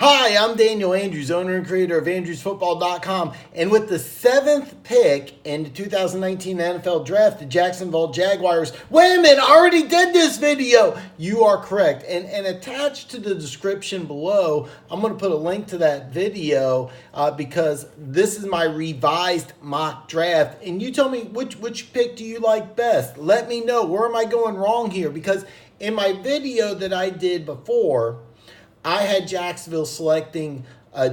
Hi, I'm Daniel Andrews, owner and creator of Andrewsfootball.com. And with the 7th pick in the 2019 NFL Draft, the Jacksonville Jaguars. Wait a minute, I already did this video. You are correct. And attached to the description below, I'm going to put a link to that video because this is my revised mock draft. And you tell me which pick do you like best? Let me know. Where am I going wrong here? Because in my video that I did before, I had Jacksonville selecting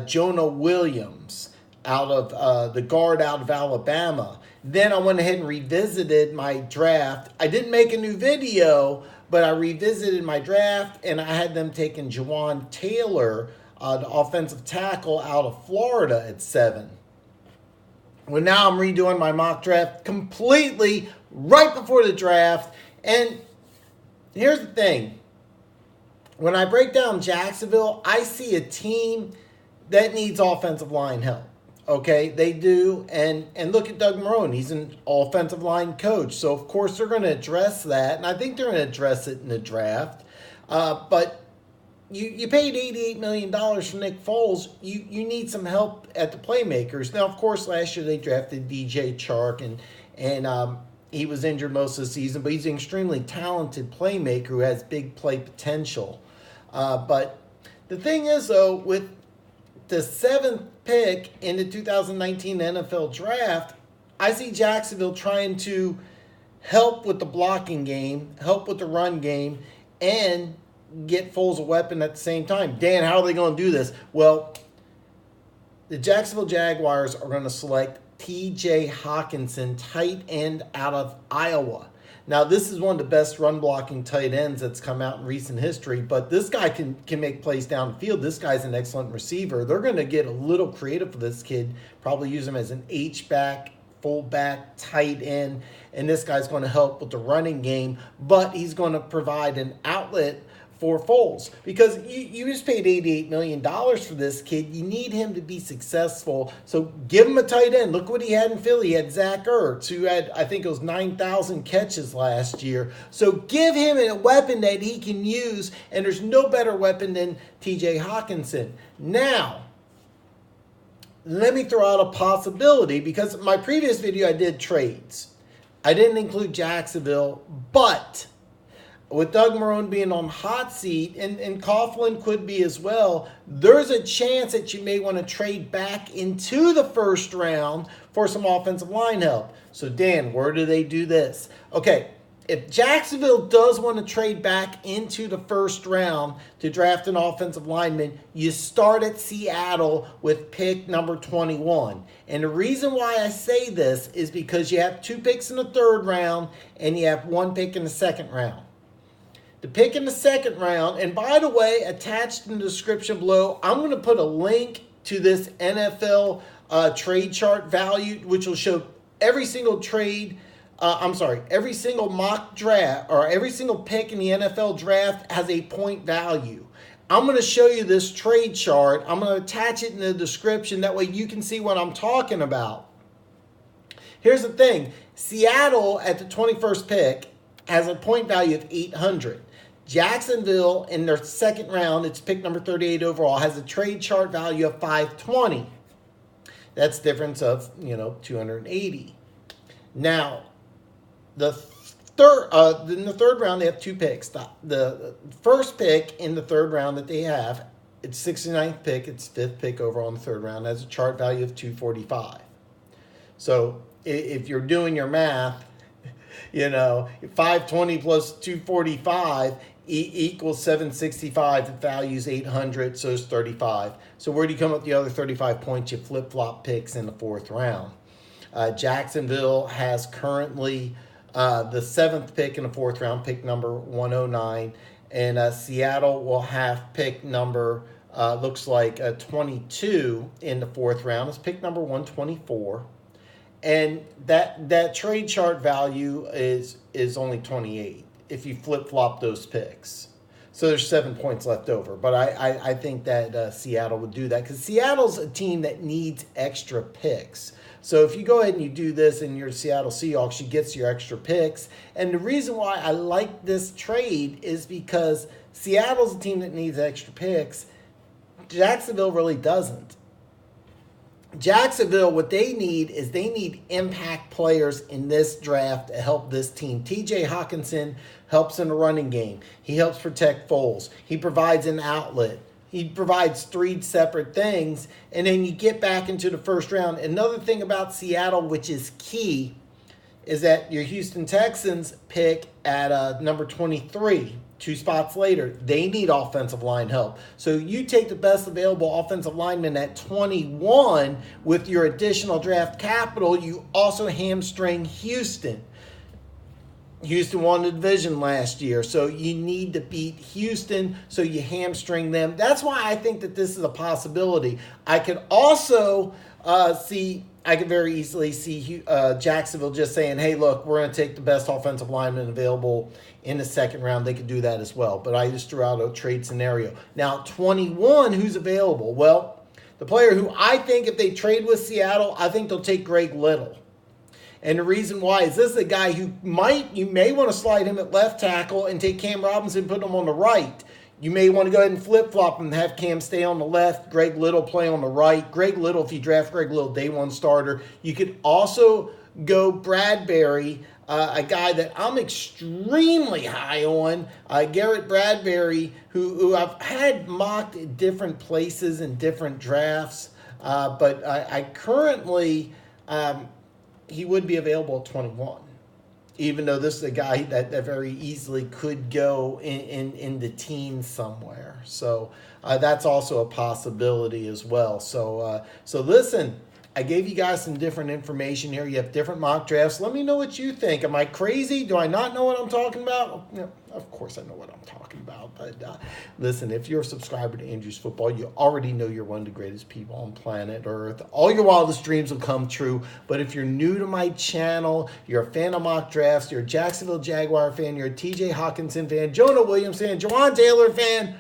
Jonah Williams out of the guard out of Alabama. Then I went ahead and revisited my draft. I didn't make a new video, but I revisited my draft, and I had them taking Jawan Taylor, the offensive tackle out of Florida at 7. Well, now I'm redoing my mock draft completely right before the draft. And here's the thing. When I break down Jacksonville, I see a team that needs offensive line help. Okay, they do. And look at Doug Marrone. He's an offensive line coach. So, of course, they're going to address that. And I think they're going to address it in the draft. But you paid $88 million for Nick Foles. You need some help at the playmakers. Now, of course, last year they drafted DJ Chark and he was injured most of the season, but he's an extremely talented playmaker who has big play potential. But the thing is, though, with the 7th pick in the 2019 NFL Draft, I see Jacksonville trying to help with the blocking game, help with the run game, and get Foles a weapon at the same time. Dan, how are they going to do this? Well, the Jacksonville Jaguars are going to select T.J. Hawkinson, tight end out of Iowa. Now, this is one of the best run-blocking tight ends that's come out in recent history, but this guy can make plays down the field. This guy's an excellent receiver. They're going to get a little creative for this kid, probably use him as an H-back, fullback, tight end, and this guy's going to help with the running game, but he's going to provide an outlet for Foles, because you just paid $88 million for this kid. You need him to be successful, so give him a tight end. Look what he had in Philly. He had Zach Ertz, who had, I think it was 9,000 catches last year. So give him a weapon that he can use, and there's no better weapon than T.J. Hawkinson. Now, let me throw out a possibility, because my previous video I did trades. I didn't include Jacksonville, but with Doug Marrone being on hot seat, and Coughlin could be as well, there's a chance that you may want to trade back into the first round for some offensive line help. So, Dan, where do they do this? Okay, if Jacksonville does want to trade back into the first round to draft an offensive lineman, you start at Seattle with pick number 21. And the reason why I say this is because you have 2 picks in the 3rd round and you have 1 pick in the 2nd round. The pick in the 2nd round, and by the way, attached in the description below, I'm going to put a link to this NFL trade chart value, which will show every single every single mock draft, or every single pick in the NFL draft has a point value. I'm going to show you this trade chart. I'm going to attach it in the description. That way you can see what I'm talking about. Here's the thing. Seattle at the 21st pick has a point value of 800. Jacksonville in their 2nd round, it's pick number 38 overall, has a trade chart value of 520. That's a difference of, 280. Now, in the 3rd round, they have 2 picks. The first pick in the 3rd round that they have, it's 69th pick, it's 5th pick overall in the 3rd round, has a chart value of 245. So if you're doing your math, 520 plus 245 equals 765. The value's 800, so it's 35. So where do you come up with the other 35 points? You flip-flop picks in the 4th round. Jacksonville has currently the 7th pick in the 4th round, pick number 109. And Seattle will have pick number, looks like 22 in the 4th round. It's pick number 124. And that trade chart value is only 28 if you flip-flop those picks. So there's 7 points left over. But I think that Seattle would do that, because Seattle's a team that needs extra picks. So if you go ahead and you do this and you're Seattle Seahawks, you get your extra picks. And the reason why I like this trade is because Seattle's a team that needs extra picks. Jacksonville really doesn't. Jacksonville, what they need is they need impact players in this draft to help this team. TJ Hawkinson helps in the running game. He helps protect Foles. He provides an outlet. He provides 3 separate things, and then you get back into the first round. Another thing about Seattle, which is key, is that your Houston Texans pick at number 23. 2 spots later, they need offensive line help. So you take the best available offensive lineman at 21 with your additional draft capital. You also hamstring Houston. Houston won the division last year, so you need to beat Houston, so you hamstring them. That's why I think that this is a possibility. I could also I could very easily see Jacksonville just saying, hey, look, we're going to take the best offensive lineman available in the second round. They could do that as well. But I just threw out a trade scenario. Now, 21, who's available? Well, the player who I think if they trade with Seattle, I think they'll take Greg Little. And the reason why is this is a guy who you may want to slide him at left tackle and take Cam Robinson and put him on the right. You may want to go ahead and flip-flop and have Cam stay on the left, Greg Little play on the right. Greg Little, if you draft Greg Little, day one starter. You could also go Bradbury, a guy that I'm extremely high on, Garrett Bradbury, who I've had mocked at different places in different drafts. But I currently, he would be available at 21. Even though this is a guy that very easily could go in the teens somewhere. So that's also a possibility as well. So listen, I gave you guys some different information here. You have different mock drafts. Let me know what you think. Am I crazy? Do I not know what I'm talking about? No, of course I know what I'm talking about. But listen, if you're a subscriber to Andrews Football, you already know you're one of the greatest people on planet Earth. All your wildest dreams will come true. But if you're new to my channel, you're a fan of mock drafts, you're a Jacksonville Jaguar fan, you're a TJ Hawkinson fan, Jonah Williams fan, Jawan Taylor fan,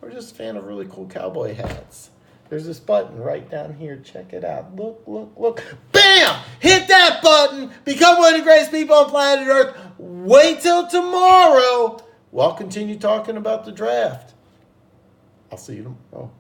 or just a fan of really cool cowboy hats, there's this button right down here. Check it out. Look, look, look. Bam! Hit that button. Become one of the greatest people on planet Earth. Wait till tomorrow. We'll continue talking about the draft. I'll see you tomorrow.